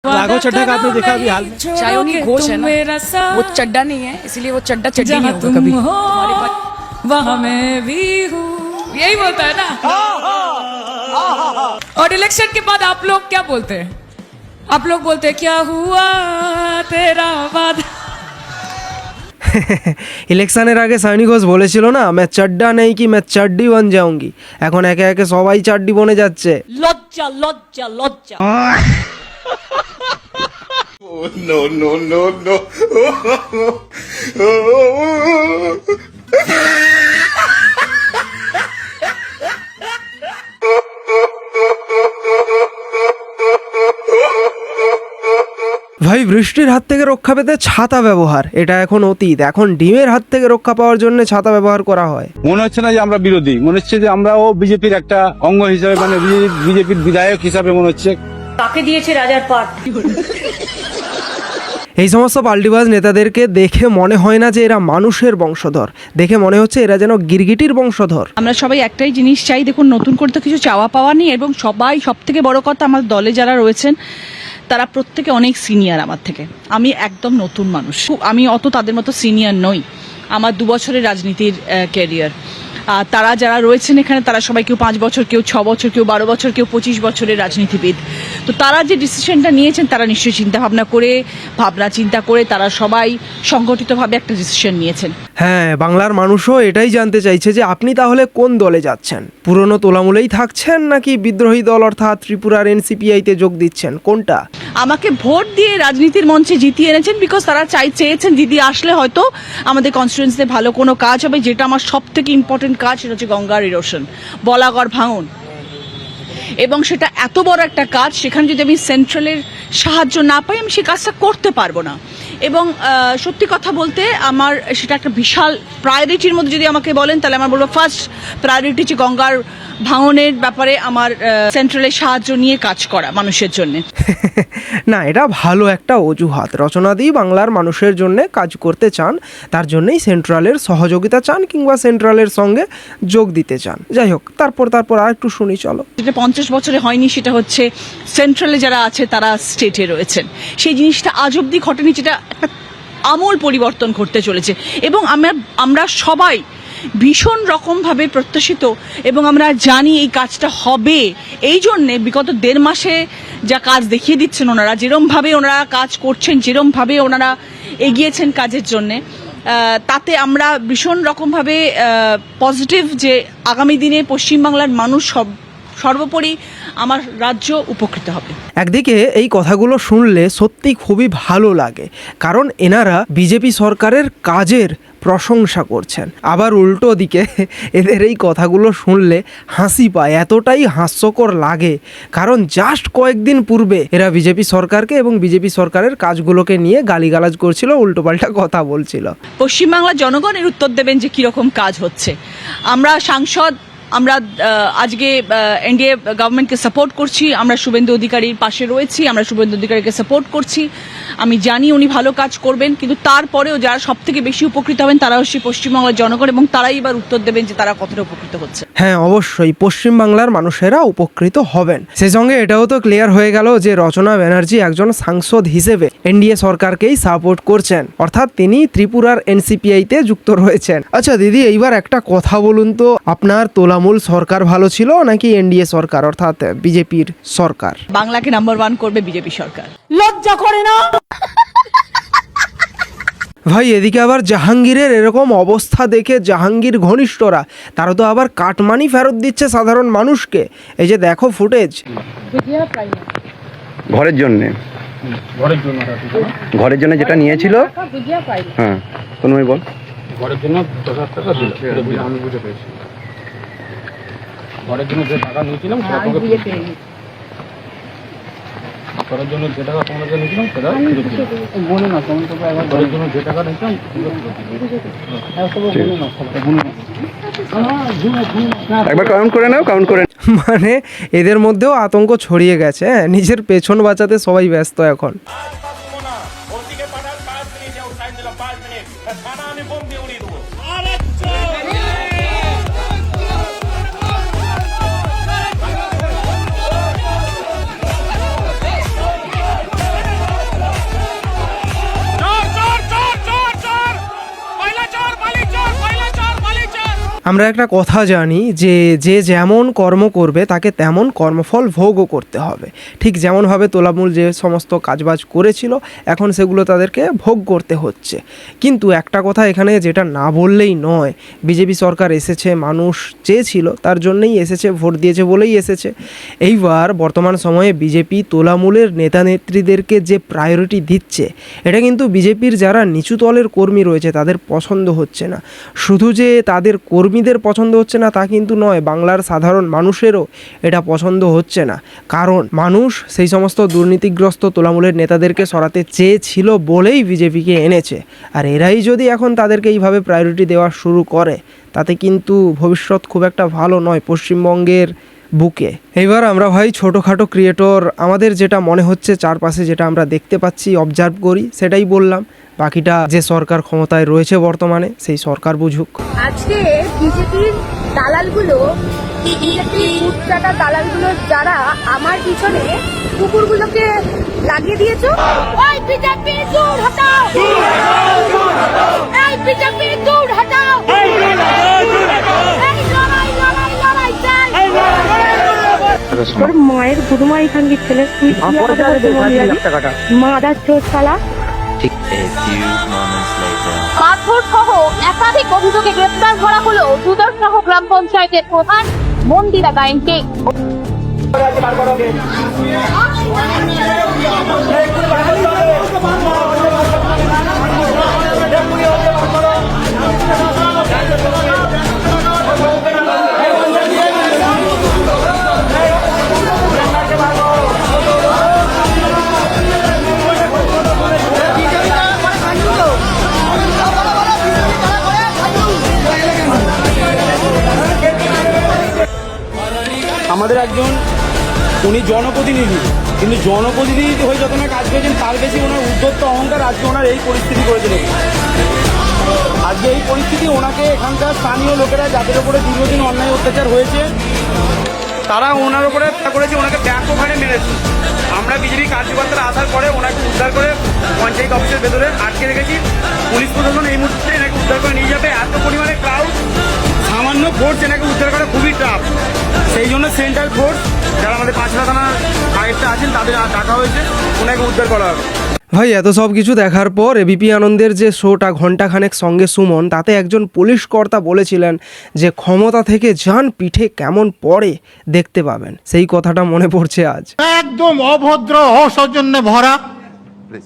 राघव चड्ढा का आपने देखा अभी हाल में? चायोनी घोष है ना, वो चड्ढा नहीं है, इसलिए वो चड्ढा चड्ढी नहीं होगा कभी। वहाँ मैं भी हूँ, यही बोलता है ना। और इलेक्शन के बाद आप लोग क्या बोलते हैं? आप लोग बोलते हैं क्या हुआ तेरा वादा। ইলেকশনের আগে সায়নী ঘোষ বলেছিল না, मैं चड्ढा नहीं कि मैं चड्डी बन जाऊंगी। এখন একে একে সবাই চাড্ডি বনে যাচ্ছে। লজ্জা লজ্জা লজ্জা। No, no, no, no. ভাই, বৃষ্টির হাত থেকে রক্ষা পেতে ছাতা ব্যবহার এটা এখন অতীত। এখন ডিমের হাত থেকে রক্ষা পাওয়ার জন্য ছাতা ব্যবহার করা হয়। মনে হচ্ছে না যে আমরা বিরোধী, মনে হচ্ছে যে আমরাও বিজেপির একটা অঙ্গ হিসাবে, মানে বিজেপির বিধায়ক হিসাবে মনে হচ্ছে। কাকে দিয়েছে রাজার পাট। এই সমস্ত পাল্টিবাজ নেতাদেরকে দেখে মনে হয় না যে এরা মানুষের বংশধর, দেখে মনে হচ্ছে এরা যেন গিরগিটির বংশধর। আমরা সবাই একটাই জিনিস চাই, দেখুন নতুন করে তো কিছু চাওয়া পাওয়া নেই, এবং সবাই সব থেকে বড় কথা আমাদের দলে যারা রয়েছেন তারা প্রত্যেকে অনেক সিনিয়র আমার থেকে। আমি একদম নতুন মানুষ, আমি অত তাদের মতো সিনিয়র নই। আমার 2 বছরের রাজনীতির ক্যারিয়ার। তারা যারা রয়েছেন এখানে তারা সবাই কেউ 5 বছর, কেউ 6 বছর, কেউ 12 বছর, কেউ 25 বছরের রাজনীতিবিদ। তো তারা যে ডিসিশনটা নিয়েছেন তারা নিশ্চয়ই ভাবনা চিন্তা করে তারা সবাই সংগঠিতভাবে একটা ডিসিশন নিয়েছেন। হ্যাঁ, বাংলার মানুষও এটাই জানতে চাইছে যে আপনি তাহলে কোন দলে যাচ্ছেন? পুরনো তোলামূলেই থাকছেন নাকি বিদ্রোহী দল অর্থাৎ ত্রিপুরার এনসিপিআইতে যোগ দিচ্ছেন? কোনটা? আমাকে ভোট দিয়ে রাজনীতির মঞ্চে জিতিয়ে এনেছেন বিকজ তারা চেয়েছেন দিদি আসলে হয়তো আমাদের কনস্টিটুয়েন্সিতে ভালো কোনো কাজ হবে, যেটা আমার সব থেকে ইম্পর্টেন্ট কাজ, সেটা হচ্ছে গঙ্গার ইরোশন, বলাগড় ভাঙন। এবং সেটা এত বড় একটা কাজ, সেখানে যদি আমি সেন্ট্রালের সাহায্য না পাই আমি সেই কাজটা করতে পারবো না। এবং সত্যি কথা বলতে আমার সেটা একটা বিশাল প্রায়োরিটির মধ্যে যদি আমাকে বলেন তাহলে আমার বলবো ফার্স্ট প্রায়োরিটি হচ্ছে গঙ্গার ভাঙনের ব্যাপারে আমার সেন্ট্রালের সাহায্য নিয়ে কাজ করা মানুষের জন্য। না, এটা ভালো একটা অজুহাত। রচনাদি বাংলার মানুষের জন্য কাজ করতে চান, তার জন্যই সেন্ট্রালের সহযোগিতা চান কিংবা সেন্ট্রালের সঙ্গে যোগ দিতে চান। যাই হোক, তারপর আর একটু শুনি চলো। যেটা 50 বছরে হয়নি সেটা হচ্ছে সেন্ট্রালে যারা আছে তারা স্টেটে রয়েছেন, সেই জিনিসটা আজ অব্দি ঘটেনি, যেটা একটা আমূল পরিবর্তন ঘটতে চলেছে। এবং আমরা সবাই ভীষণ রকমভাবে প্রত্যাশিত এবং আমরা জানি এই কাজটা হবে। এই জন্যে বিগত 1.5 মাসে যা কাজ দেখিয়ে দিচ্ছেন ওনারা, যেরমভাবে ওনারা কাজ করছেন, যেরমভাবে ওনারা এগিয়েছেন কাজের জন্যে, তাতে আমরা ভীষণ রকমভাবে পজিটিভ যে আগামী দিনে পশ্চিমবাংলার মানুষ সর্বোপরি আমার রাজ্য উপকৃত হবে। একদিকে এই কথাগুলো শুনলে সত্যি খুবই ভালো লাগে, কারণ এনারা বিজেপি সরকারের কাজের প্রশংসা করছেন। আবার উল্টো দিকে এদের এই কথাগুলো শুনলে হাসি পায়, এতটাই হাস্যকর লাগে, কারণ জাস্ট কয়েকদিন পূর্বে এরা বিজেপি সরকারকে এবং বিজেপি সরকারের কাজগুলোকে নিয়ে গালিগালাজ করছিল, উল্টোপাল্টা কথা বলছিল। পশ্চিমবাংলার জনগণের উত্তর দেবেন যে কিরকম কাজ হচ্ছে। আমরা সাংসদ, আমরা আজকে এনডিএ গভর্নমেন্টকে সাপোর্ট করছি, আমরা শুভেন্দু অধিকারীর পাশে রয়েছি, আমরা শুভেন্দু অধিকারীকে সাপোর্ট করছি। আমি জানি উনি ভালো কাজ করবেন, কিন্তু তারপরেও যারা সব থেকে বেশি উপকৃত হবেন তারা হচ্ছে পশ্চিমবাংলার জনগণ, এবং তারাই এবার উত্তর দেবেন যে তারা কতটা উপকৃত হচ্ছে। হ্যাঁ, অবশ্যই পশ্চিমবাংলার মানুষেরা উপকৃত হবেন। সেই সঙ্গে এটাও তো ক্লিয়ার হয়ে গেল যে রচনা ব্যানার্জি একজন সাংসদ হিসেবে এনডিএ সরকারকেই সাপোর্ট করছেন, অর্থাৎ তিনি ত্রিপুরার এনসিপিআইতে যুক্ত রয়েছেন। আচ্ছা দিদি, এইবার একটা কথা বলুন তো, আপনার তোলামূল সরকার ভালো ছিল নাকি এনডিএ সরকার অর্থাৎ বিজেপির সরকার? বাংলাকে নাম্বার 1 করবে বিজেপি সরকার। লজ্জা করে না? ভাই, এদিকে আবার জাহাঙ্গীরের এরকম অবস্থা দেখে জাহাঙ্গীর ঘনিষ্ঠরা তারা তো আবার কাটমানি ফেরত দিচ্ছে সাধারণ মানুষকে। এই যে দেখো ফুটেজ। ঘরের জন্য যেটা নিয়েছিল, হ্যাঁ তুমি বল। ঘরের জন্য 10,000 টাকা দিল, আমি বুঝে পেয়েছি। ঘরের জন্য যে টাকা নিয়েছিলাম সেটা করার জন্য যে টাকা তোমাদের নিয়েছিলাম সেটা বলে না, তোমার ঘরের জন্য যে টাকা নিয়েছিলাম একবার কাউন্ট করে নাও, কাউন্ট করে। মানে এদের মধ্যেও আতঙ্ক ছড়িয়ে গেছে। নিজের পেছন বাঁচাতে সবাই ব্যস্ত এখন। আমরা একটা কথা জানি যে যে যেমন কর্ম করবে তাকে তেমন কর্মফল ভোগও করতে হবে। ঠিক যেমনভাবে তোলামূল যে সমস্ত কাজবাজ করেছিল এখন সেগুলো তাদেরকে ভোগ করতে হচ্ছে। কিন্তু একটা কথা এখানে যেটা না বললেই নয়, বিজেপি সরকার এসেছে, মানুষ চেয়েছিল তার জন্যই এসেছে, ভোট দিয়েছে বলেই এসেছে। এইবার বর্তমান সময়ে বিজেপি তোলামূলের নেতা নেত্রীদেরকে যে প্রায়োরিটি দিচ্ছে এটা কিন্তু বিজেপির যারা নিচু তলের কর্মী রয়েছে তাদের পছন্দ হচ্ছে না। শুধু যে তাদের কর্মীদের পছন্দ হচ্ছে না তা কিন্তু নয়, বাংলার সাধারণ মানুষেরও এটা পছন্দ হচ্ছে না। কারণ মানুষ সেই সমস্ত দুর্নীতিগ্রস্ত তোলামূলের নেতাদেরকে সরাতে চেয়েছিল বলেই বিজেপিকে এনেছে। আর এরাই যদি এখন তাদেরকে এইভাবে প্রায়োরিটি দেওয়া শুরু করে তাতে কিন্তু ভবিষ্যৎ খুব একটা ভালো নয় পশ্চিমবঙ্গের বুকে। এইবার আমরা ভাই ছোটোখাটো ক্রিয়েটর আমাদের যেটা মনে হচ্ছে চারপাশে যেটা আমরা দেখতে পাচ্ছি, অবজার্ভ করি, সেটাই বললাম। বাকিটা যে সরকার ক্ষমতায় রয়েছে বর্তমানে সেই সরকার বুঝুক। আজকে বিজেপির দালালগুলো, বিজেপির উচ্চাটা দালালগুলো যারা আমার পিছনে কুকুরগুলোকে লাগিয়ে দিয়েছো, ওই বিজেপি দূর হটাও, এই বিজেপি দূর হটাও, এই লড়াই লড়াই লড়াই চাই। তোর মায়ের গুরুমা এখানকার ছেলে, তুই মাদার চোর শালা। পাথর সহ একাধিক অভিযোগে গ্রেপ্তার করা হলো দুদরসহ গ্রাম পঞ্চায়েতের প্রধান মন্দিরা গায়েনকে। আমাদের একজন উনি জনপ্রতিনিধি, কিন্তু জনপ্রতিনিধি হয়ে যত না কাজ করেছেন তার বেশি ওনার উদ্যোক্তা অহংকার আজকে ওনার এই পরিস্থিতি করেছেন। আজকে এই পরিস্থিতি ওনাকে এখানকার স্থানীয় লোকেরা যাদের উপরে দীর্ঘদিন অন্যায় অত্যাচার হয়েছে তারা ওনার উপরে করেছে, ওনাকে ব্যাপক হারে মেরেছে। আমরা বিজেপি কার্যকর্তারা আসার পরে ওনাকে উদ্ধার করে পঞ্চায়েত অফিসের ভেতরে আটকে রেখেছি। পুলিশ প্রশাসন এই মুহূর্তে এনাকে উদ্ধার করে নিয়ে যাবে। এত পরিমাণে ক্রাউড, সামান্য ফোর্স এনাকে উদ্ধার করা খুবই টাফ। সেই জন্য সেন্ট্রাল ফোর্স যারা আমাদের পাঁচলা থানার আরেকটা আছেন তাদের ডাকা হয়েছে, ওনাকে উদ্ধার করা হবে। ভাই এত সব কিছু দেখার পর এবিপি আনন্দের যে শোটা ঘণ্টাখানেক সঙ্গে সুমন, তাতে একজন পুলিশ কর্তা বলেছিলেন যে ক্ষমতা থেকে যান পিঠে কেমন পড়ে দেখতে পাবেন। সেই কথাটা মনে পড়ছে আজ। একদম অভদ্র অসৌজন্যে ভরা,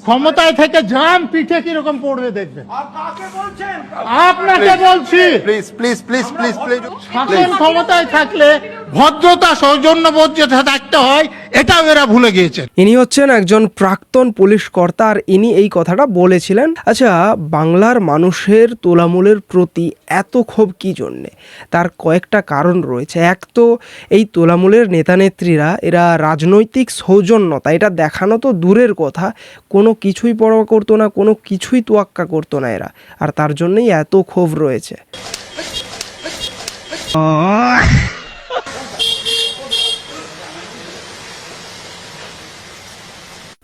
ক্ষমতায় থেকে যান পিঠে কিরকম পড়বে দেখবেন। আপনাকে বলছি please please please please please শাসন ক্ষমতায় থাকলে ভদ্রতা সৌজন্যবোধ যেটা থাকতে হয় এটাও এরা ভুলে গিয়েছেন। ইনি হচ্ছেন একজন প্রাক্তন পুলিশ কর্তা আর ইনি এই কথাটা বলেছিলেন। আচ্ছা, বাংলার মানুষের তোলামূলের প্রতি এত ক্ষোভ কী জন্যে? তার কয়েকটা কারণ রয়েছে। এক তো এই তোলামূলের নেতানেত্রীরা এরা রাজনৈতিক সৌজন্যতা এটা দেখানো তো দূরের কথা, কোনো কিছুই পরোয়া করতো না, কোনো কিছুই তোয়াক্কা করতো না এরা, আর তার জন্যই এত ক্ষোভ রয়েছে।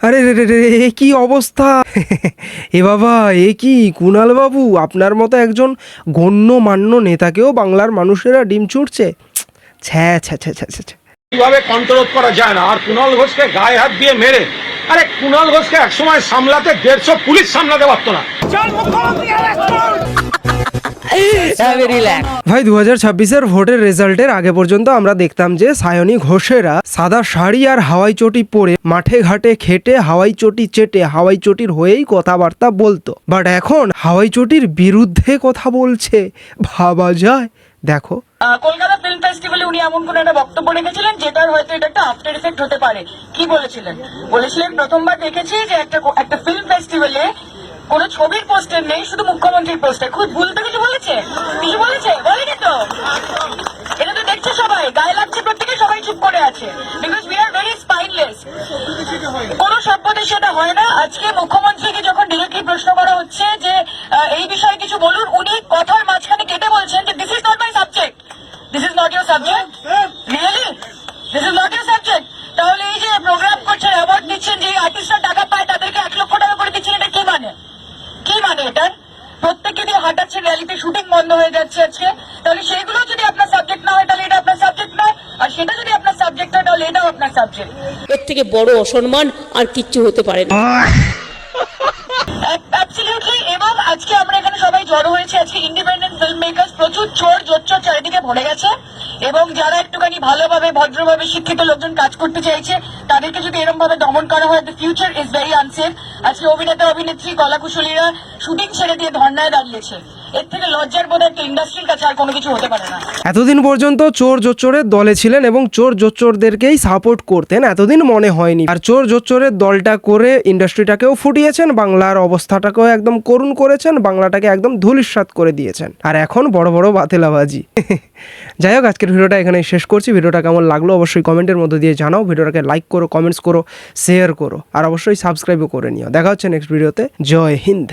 আরে রে রে রে, এ কি অবস্থা! এ বাবা, এ কি কুণাল বাবু, আপনার মতো একজন গণ্যমান্য নেতাকেও বাংলার মানুষেরা ডিম ছুটছে। ছ্যা ছ্যা ছ্যা ছ্যা ছ্যা। কিভাবে কন্ট্রোল করা যায় না, আর কুণাল ঘোষকে গায়ে হাত দিয়ে মেরে, আরে কুণাল ঘোষকে একসময় সামলাতে 150 পুলিশ সামলাতে পারতো না। ভাই 2026-এর ভোটের রেজাল্টের আগে পর্যন্ত আমরা দেখতাম যে সায়নী ঘোষেরা সাদা শাড়ি আর হাওয়াই চটি পরে মাঠে ঘাটে খেটে হাওয়াই চটি চেটে হাওয়াই চটির হয়েই কথাবার্তা বলতো। বাট এখন হাওয়াই চটির বিরুদ্ধে কথা বলছে, ভাবা যায়। দেখো, কলকাতা ফিল্ম ফেস্টিভ্যালে উনি এমন কোন একটা বক্তব্য রেখেছিলেন যেটার হয়তো এটা একটা আফটার এফেক্ট হতে পারে। কি বলেছিলেন? বলেছিলেন প্রথমবার দেখেছি যে একটা ফিল্ম ফেস্টিভ্যালে কোন ছবির পোস্টার নেই, শুধু মুখ্যমন্ত্রীর পোস্টার। খুব ভুল তো কিছু বলেছে? কিছু বলেছে? বলেনি তো। এটা তো দেখছে সবাই, গায়ে লাগছে প্রত্যেকে, সবাই চুপ করে আছে। Because we are very spineless. কোন সভ্যদের সেটা হয় না। আজকে মুখ্যমন্ত্রীকে যখন ডিরেক্টলি প্রশ্ন করা হচ্ছে যে এই বিষয়ে কিছু বলুন, উনি কথার মাঝখানে কেটে বলছেন যে this is not my subject. This is not your subject? Really? This is not your subject? তাহলে এই যে প্রোগ্রাম করছেন, অ্যাওয়ার্ড দিচ্ছেন, যে আর্টিস্টরা টাকা পায় তাদেরকে 1 লক্ষ টাকা করে দিচ্ছেন, এটা কি মানে? কি মানে এটার? প্রত্যেককে দিয়ে হাঁটাচ্ছে, র্যালিতে শুটিং বন্ধ হয়ে যাচ্ছে আজকে। তাহলে সেইগুলো সাবজেক্ট। এর থেকে বড় অসম্মান আর কিচ্ছু হতে পারে না। অ্যাবসলিউটলি। এবং আজকে আমরা এখানে সবাই জড়ো হয়েছে, আজকে ইন্ডিপেন্ডেন্ট ফিল্ম মেকার্স, প্রচুর চোর জোচ্চোর চারিদিকে ভরে গেছে এবং যারা একটুখানি ভালোভাবে ভদ্রভাবে শিক্ষিত লোকজন কাজ করতে চাইছে তাদেরকে যদি এরকম ভাবে দমন করা হয়, the future is very unsafe. আজকে অভিনেতা অভিনেত্রী কলাকুশলীরা শুটিং ছেড়ে দিয়ে ধর্নায় দাঁড়িয়েছে। এর থেকে লজ্জার বোধ একটা ইন্ডাস্ট্রির কাছে আর কোনো কিছু হতে পারে না। এতদিন পর্যন্ত চোর জোচ্চোরের দলে ছিলেন এবং চোর জোচ্চোরদেরকেই সাপোর্ট করতেন, এতদিন মনে হয়নি। আর চোর জোচ্চোরের দলটা করে ইন্ডাস্ট্রিটাকেও ফুটিয়েছেন, বাংলার অবস্থাটাকেও একদম করুণ করেছেন, বাংলাটাকে একদম ধূলিসাৎ করে দিয়েছেন। আর এখন বড় বড় বাতেলাবাজি। যাই হোক, আজকের ভিডিওটা এখানে শেষ করছি। ভিডিওটা কেমন লাগলো অবশ্যই কমেন্টের মধ্যে দিয়ে জানাও। ভিডিওটাকে লাইক করো, কমেন্টস করো, শেয়ার করো, আর অবশ্যই সাবস্ক্রাইবও করে নিও। দেখা হচ্ছে নেক্সট ভিডিওতে। জয় হিন্দ।